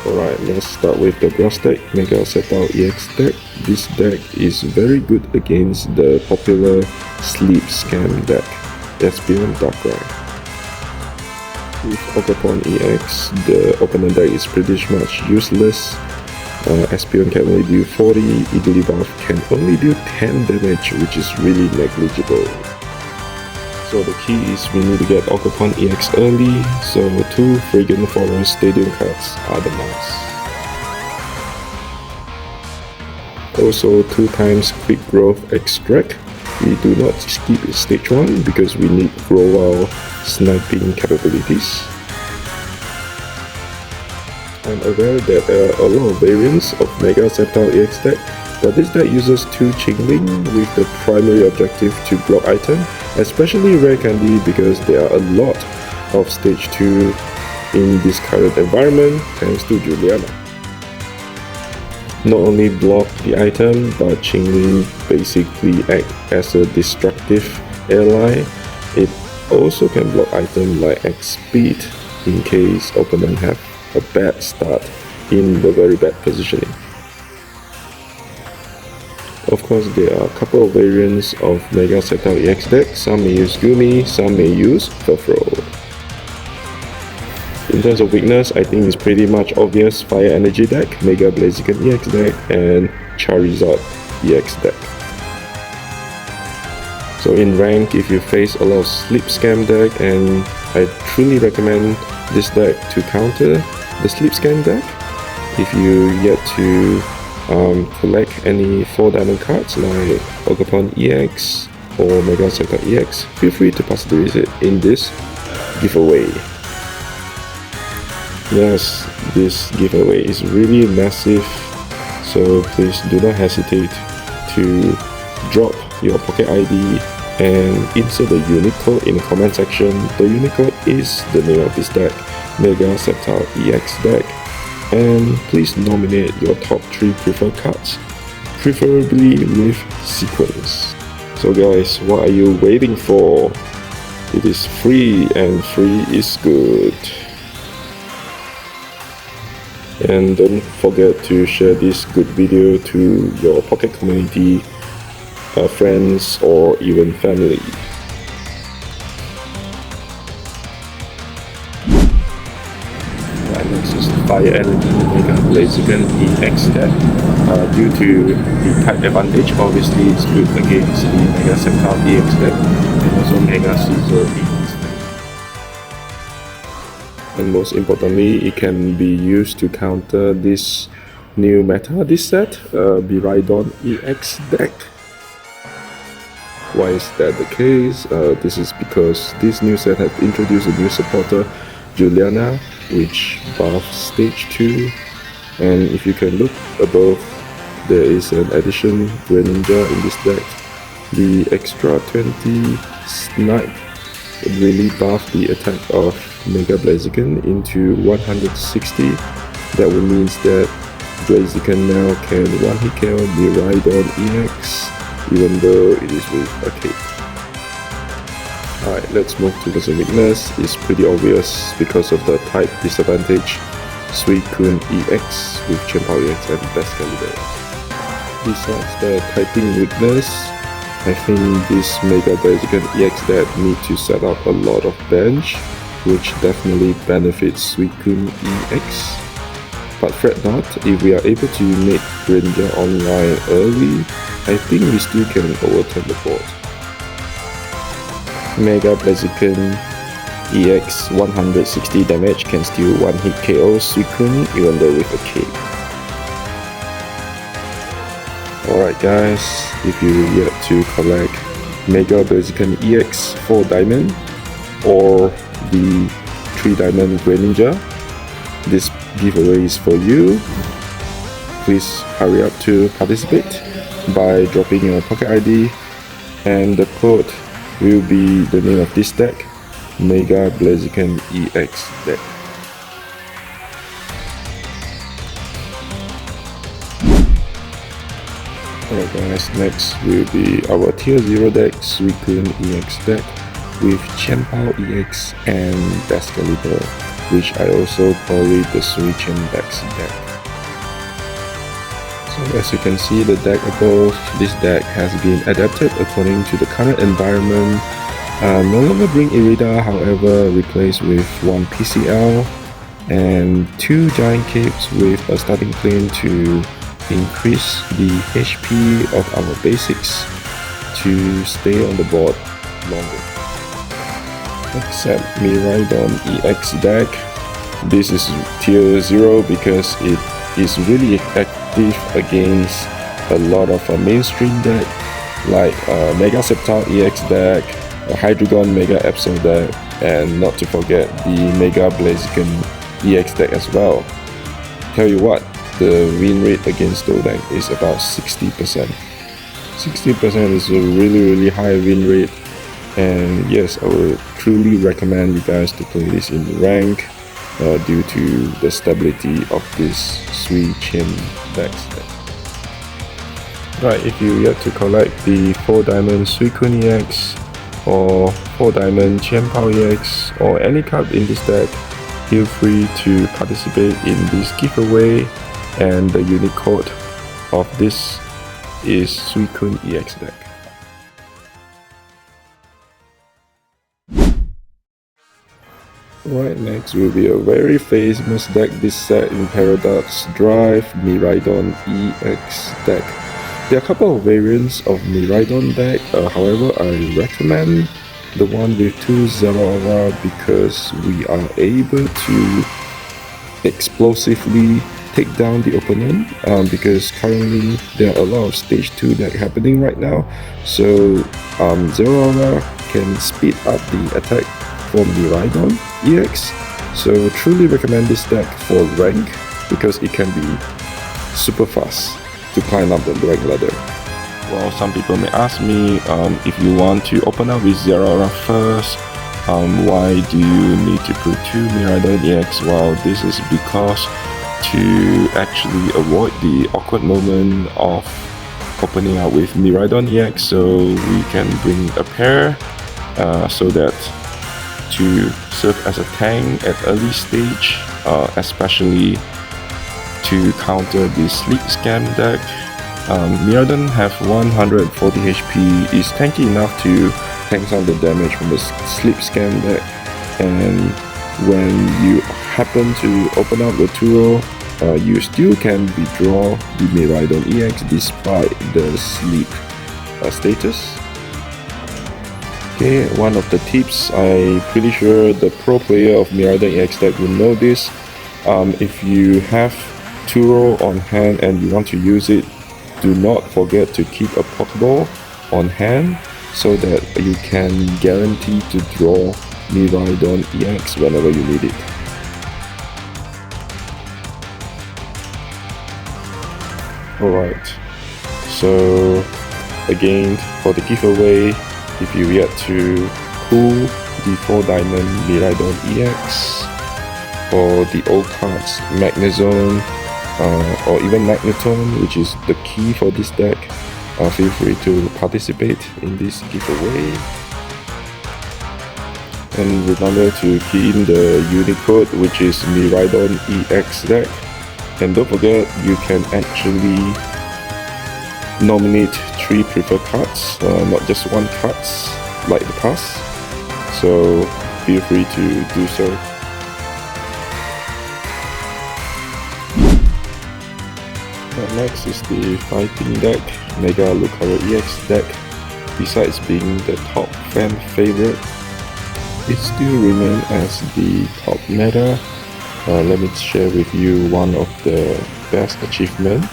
Alright, let's start with the grass deck, Mega Sceptile EX deck. This deck is very good against the popular Sleep Scam deck, Espeon Darkrai. With Pokémon EX, the opponent deck is pretty much useless. Espeon can only do 40, Igglybuff can only do 10 damage, which is really negligible. So the key is we need to get Pokémon EX early, so 2 Friggin' Forest Stadium cards are the must. Also 2 times Quick Growth Extract. We do not skip stage 1 because we need Growl sniping capabilities. I'm aware that there are a lot of variants of Mega Sceptile EX deck, but this deck uses 2 Chingling with the primary objective to block item, especially rare candy because there are a lot of stage 2 in this current environment thanks to Juliana. Not only block the item, but Chingling basically act as a destructive ally. It also can block item like X speed in case opponent have a bad start in the very bad positioning. Of course, there are a couple of variants of Mega Sceptile EX deck. Some may use Gumi, some may use Furfrou. In terms of weakness, I think it's pretty much obvious Fire Energy deck, Mega Blaziken EX deck, and Charizard EX deck. So in rank, if you face a lot of Sleep Scam deck, and I truly recommend this deck to counter the Sleep Scam deck. If you yet to collect any 4 diamond cards like Pokémon EX or Mega Sceptile EX, feel free to participate in this giveaway. Yes, this giveaway is really massive, so please do not hesitate to drop your Poké ID and insert the unique code in the comment section. The unique code is the name of this deck, Mega Sceptile EX deck. And please nominate your top 3 preferred cards, preferably with sequence. So guys, what are you waiting for? It is free and free is good. And don't forget to share this good video to your Pocket community, friends or even family. Next is Fire Energy Mega Blaziken EX deck. Due to the type advantage, obviously it's good against the Mega Sceptile EX deck and also Mega Caesar EX deck. And most importantly, it can be used to counter this new meta this set, miraidon EX deck. Why is that the case? This is because this new set has introduced a new supporter, Juliana, which buffs stage 2, and if you can look above, there is an addition greninja in this deck. The extra 20 snipe really buff the attack of Mega Blaziken into 160. That would mean that Blaziken now can one-hit KO Miraidon EX, even though it is with a cape. Alright, let's move to the weakness. It's pretty obvious because of the type disadvantage. Suicune EX with Champow EX and Best Caliber. Besides the typing weakness, I think this Mega Blaziken EX deck need to set up a lot of bench which definitely benefits Suicune EX. But fret not, if we are able to make greninja online early, I think we still can overturn the board. Mega Blaziken EX 160 damage can still one-hit KO Suicune even though with a cape. Alright guys, if you yet to collect Mega Blaziken EX 4 diamond or the 3 diamond greninja, this giveaway is for you. Please hurry up to participate by dropping your Poké ID, and the code will be the name of this deck, Mega Blaziken EX deck. Alright guys, next will be our tier 0 deck, Suicune EX deck with Chien-Pao EX and Excalibur, which I also call it the Suicune Dex deck. So as you can see the deck above, this deck has been adapted according to the current environment. No longer bring Irida, however replaced with 1 PCL and 2 Giant Capes with a starting plane to increase the HP of our basics to stay on the board longer. Except Miraidon EX deck, this is tier 0 because it is really active against a lot of mainstream deck like Mega Sceptile EX deck, a hydreigon Mega Absol deck, and not to forget the Mega Blaziken EX deck as well. Tell you what, the win rate against those deck is about 60%. 60% is a really high win rate, and yes, I would truly recommend you guys to play this in rank due to the stability of this Suicune deck. Right, if you yet to collect the 4 diamond Suicune EX or 4 diamond Chien-Pao EX or any card in this deck, feel free to participate in this giveaway, and the unique code of this is Suicune EX deck. Right, next will be a very famous deck this set in Paradox Drive, Miraidon EX deck. There are a couple of variants of Miraidon deck, however I recommend the one with 2 Zoroark because we are able to explosively take down the opponent, because currently there are a lot of stage 2 deck happening right now, so Zoroark can speed up the attack from Miraidon EX, so truly recommend this deck for rank because it can be super fast to climb up the rank ladder. Well, some people may ask me, if you want to open up with Zoroark first, why do you need to put 2 Miraidon EX? Well, this is because to actually avoid the awkward moment of opening up with Miraidon EX, so we can bring a pair so that to serve as a tank at early stage, especially to counter the sleep scam deck. Miraidon have 140 HP, is tanky enough to tank some of the damage from the sleep scam deck, and when you happen to open up the Turo, you still can withdraw the Miraidon EX despite the sleep status. Okay, one of the tips, I'm pretty sure the pro player of Miraidon EX deck will know this. If you have Turo on hand and you want to use it, do not forget to keep a Pokeball on hand so that you can guarantee to draw Miraidon EX whenever you need it. Alright, so again for the giveaway, if you yet to pull the 4 diamond Miraidon EX or the old cards Magnezone or even Magneton, which is the key for this deck, feel free to participate in this giveaway. And remember to key in the unique code, which is Miraidon EX deck. And don't forget, you can actually nominate 3 preferred cards, not just 1 cards like the past. So feel free to do so. Next is the fighting deck, Mega Lucario EX deck. Besides being the top fan favorite, it still remains as the top meta. Let me share with you one of the best achievements.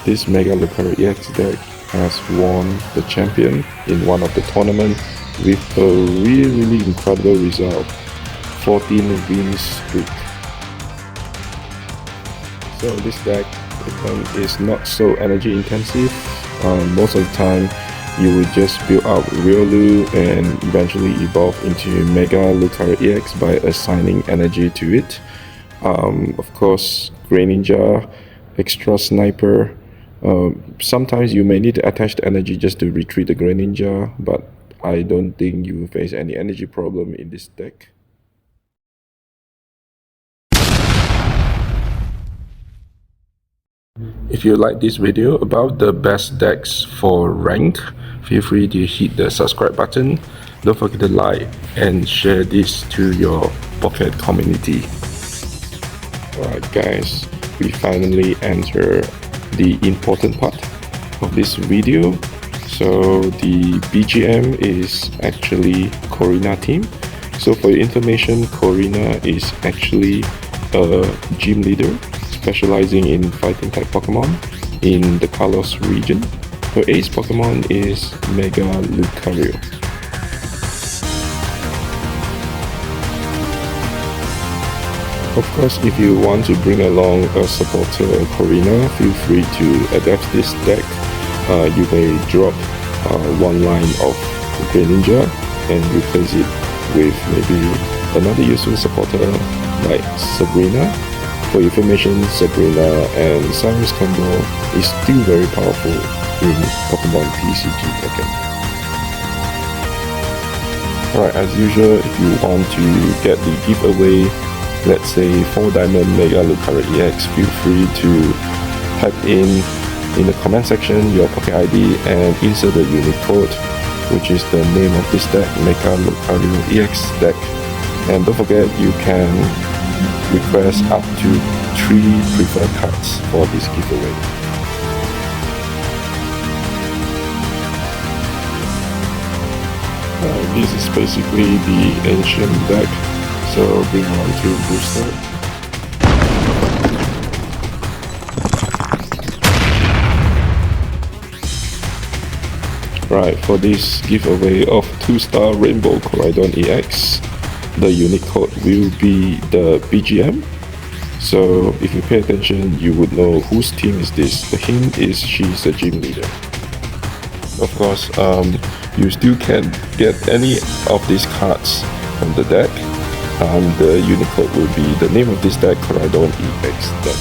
This Mega Lucario EX deck has won the champion in one of the tournaments with a really incredible result, 14 wins streak. So this deck is not so energy intensive. Most of the time you will just build up Riolu and eventually evolve into Mega Lucario EX by assigning energy to it. Of course, greninja, extra sniper. Sometimes you may need to attach the energy just to retreat the greninja, but I don't think you will face any energy problem in this deck. If you like this video about the best decks for rank, feel free to hit the subscribe button. Don't forget to like and share this to your pocket community. Alright guys, we finally enter the important part of this video. So the BGM is actually Korrina team. So for your information, Korrina is actually a gym leader specializing in fighting type Pokemon in the Kalos region. Her ace Pokemon is Mega Lucario. Of course, if you want to bring along a supporter Korrina, feel free to adapt this deck. You may drop one line of Greninja and replace it with maybe another useful supporter like Sabrina. For information, Sabrina and Cyrus combo is still very powerful in Pokemon TCG Pocket. Alright, as usual, if you want to get the giveaway, let's say 4 Diamond Mega Lucario EX, feel free to type in the comment section your Poké ID and insert the unique code, which is the name of this deck, Mega Lucario EX deck. And don't forget, you can request up to 3 preferred cards for this giveaway. This is basically the ancient deck, so bring on to booster. Right, for this giveaway of 2-star Rainbow Koraidon EX, the unique code will be the BGM. So if you pay attention, you would know whose team is this. The hint is she's a gym leader. Of course, you still can get any of these cards from the deck. The unique code will be the name of this deck, Koraidon EX deck.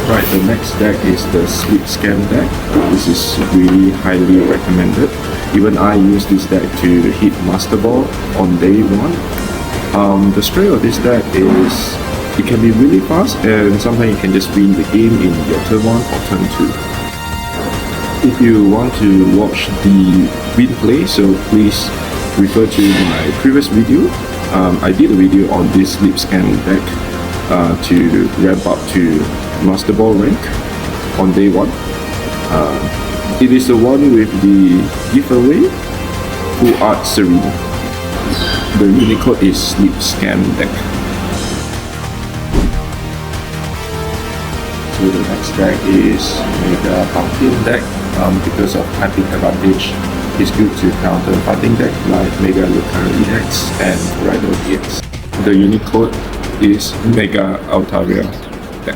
Right, the next deck is the Sleep Scam deck. This is really highly recommended. Even I use this deck to hit Master Ball on day 1. The strength of this deck is it can be really fast, and sometimes you can just win the game in your turn 1 or turn 2. If you want to watch the win play, so please refer to my previous video. I did a video on this Sleep Scam deck to ramp up to Master Ball rank on day 1. It is the one with the giveaway Full Art Serena. The unique code is Sleep Scam deck. So the next deck is Mega Pumpkin deck. Because of typing advantage, it's good to counter fighting deck like Mega Lucario EX and koraidon EX. The unique code is Mega Altaria deck.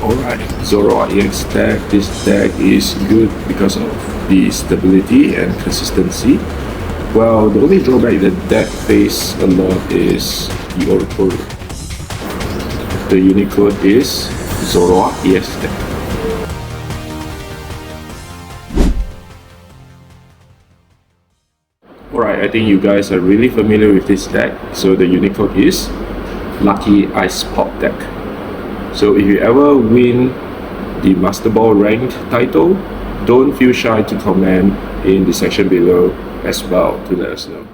Alright, Zoroark EX deck. This deck is good because of the stability and consistency. Well, the only drawback the deck faces a lot is the Oracle. The unique code is Zoroark EX deck. Alright, I think you guys are really familiar with this deck. So the unique code is Lucky Ice Pop deck. So if you ever win the Master Ball ranked title, don't feel shy to comment in the section below as well to let us know.